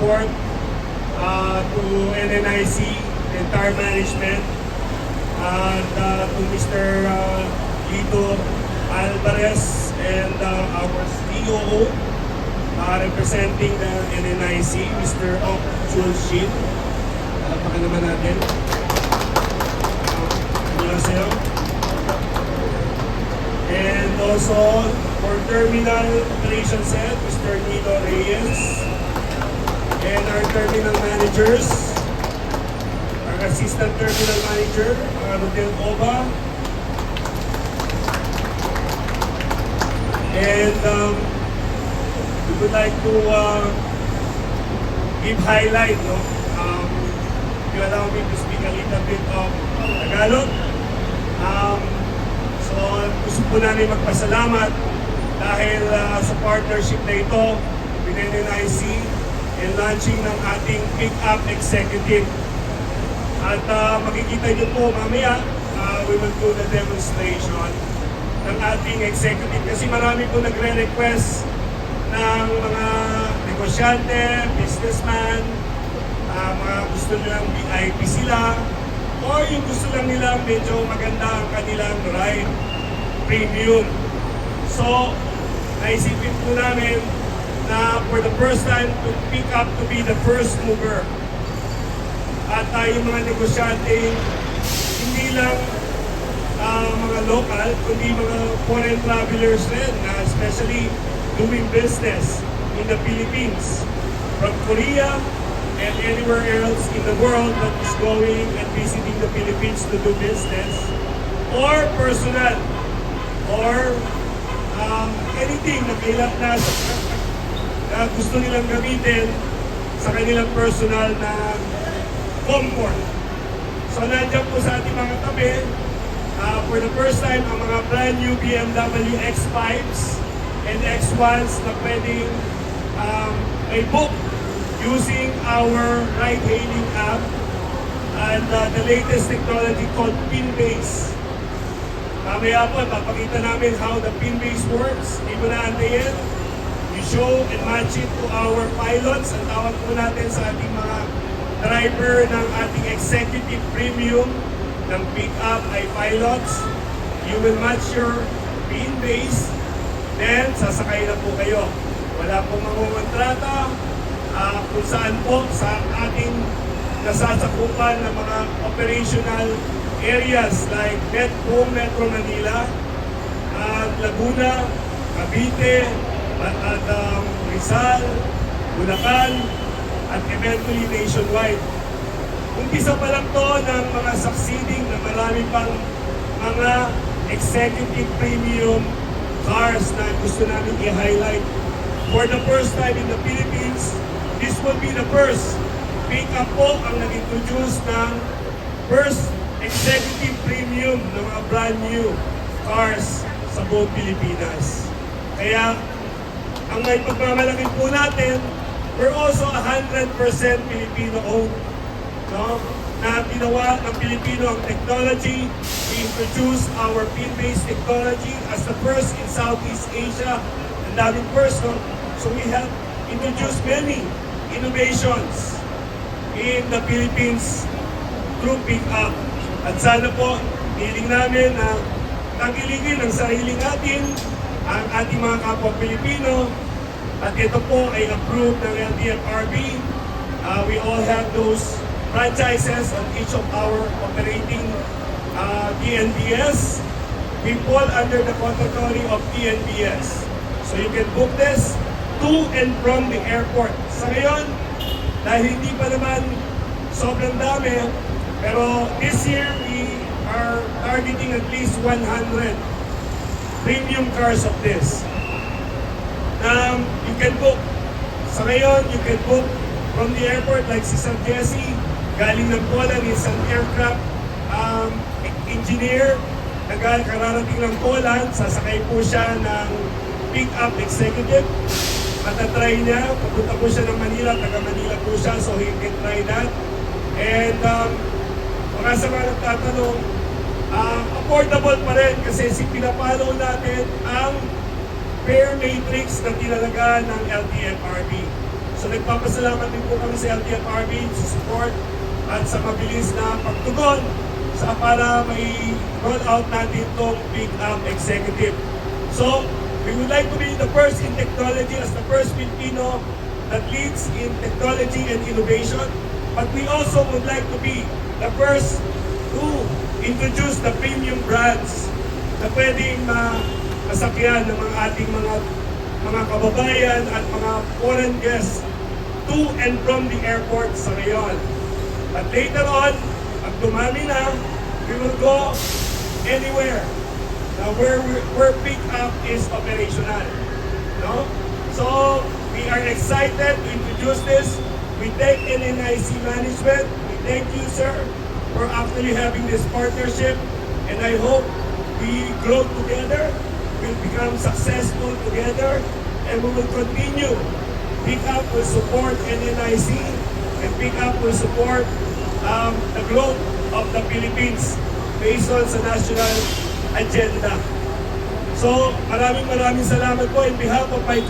support to NNIC, the entire management, and to Mr. Lito Alvarez and our COO representing the NNIC, Mr. Ok Chulshin. Alapakan naman natin. Annyeonghaseyo. And also for Terminal Operations Head, Mr. Nilo Reyes. And our terminal managers, our assistant terminal manager, Rodel Oba. And we would like to give highlight, no? If you allow me to speak a little bit of Tagalog. So gusto po namin magpasalamat dahil sa partnership na ito with NNIC and launching ng ating pick-up executive. At makikita niyo po mamaya, we will do the demonstration ng ating executive kasi marami po nagre-request ng mga negosyante, businessman, mga gusto nilang VIP sila, or yung gusto lang nila medyo maganda ang kanilang ride, premium. So, naisipin po namin na for the first time to pick up to be the first mover. At yung mga negosyante, hindi lang mga local, kundi mga foreign travelers rin, especially doing business in the Philippines, from Korea and anywhere else in the world that is going and visiting the Philippines to do business, or personal, or anything na kailangan na gusto nilang gamitin sa kanilang personal na comfort. So nandiyan po sa ating mga tabi, for the first time, ang mga brand new BMW X5s and X1s na pwedeng may book using our ride-hailing app and the latest technology called PinBase. Mamaya po, papakita namin how the PinBase works. Hindi mo na antayin. We show and match it to our pilots. Ang tawag po natin sa ating mga driver ng ating executive premium ng pick-up ay pilots. You will match your PinBase, then sasakay na po kayo. Wala pong mangungontrata, kung saan po sa ating nasasakupan ng mga operational areas like Metro Manila, Laguna, Cavite, at Rizal, Bulacan, at eventually nationwide. Umpisa pa lang to ng mga succeeding na marami pang mga executive premium cars na gusto namin i-highlight. For the first time in the Philippines, this will be the first pick-up po ang nag-introduce ng first executive premium ng mga brand new cars sa buong Pilipinas. Kaya, ang may pagmamalaki po natin, we're also 100% Filipino-owned. No? Na ginawa ng Pilipino ang technology. We introduced our PinBase technology as the first in Southeast Asia. Ang daming first, no? So we have introduced many innovations in the Philippines through pick-up. At sana po, hiling namin na tangkilikin ang sarili natin, ang ating mga kapwa Pilipino, at ito po ay approved ng LTFRB. We all have those franchises on each of our operating TNBS. We fall under the category of TNBS. So you can book this to and from the airport. Sa ngayon, dahil hindi pa naman sobrang dami, pero this year we are targeting at least 100 premium cars of this. You can book. Sa ngayon, you can book from the airport like si San Jesse, galing ng Poland, isang aircraft engineer, kararating ng Poland, sasakay po siya ng pick-up executive. Matatry niya, papunta po siya ng Manila, taga Manila po siya, so he can try that. And mga sa mga nagtatanong, affordable pa rin kasi pinapollow natin ang fare matrix na tinalaga ng LTFRB. So nagpapasalamat din po kami sa LTFRB sa support at sa mabilis na pagtugon sa para may roll out natin itong Pick Up Executive. So, we would like to be the first in technology as the first Filipino that leads in technology and innovation. But we also would like to be the first to introduce the premium brands na pwedeng masakyan ng mga ating mga kababayan at mga foreign guests to and from the airport sa ngayon. But later on, pag dumami na, we will go anywhere where pick up is operational. No? So, we are excited to introduce this. We thank NNIC management. We thank you, sir, for actually having this partnership. And I hope we grow together, we'll become successful together, and we will continue. Pick Up will support NNIC, and Pick Up will support the growth of the Philippines based on sa national agenda. So, maraming salamat po in behalf of my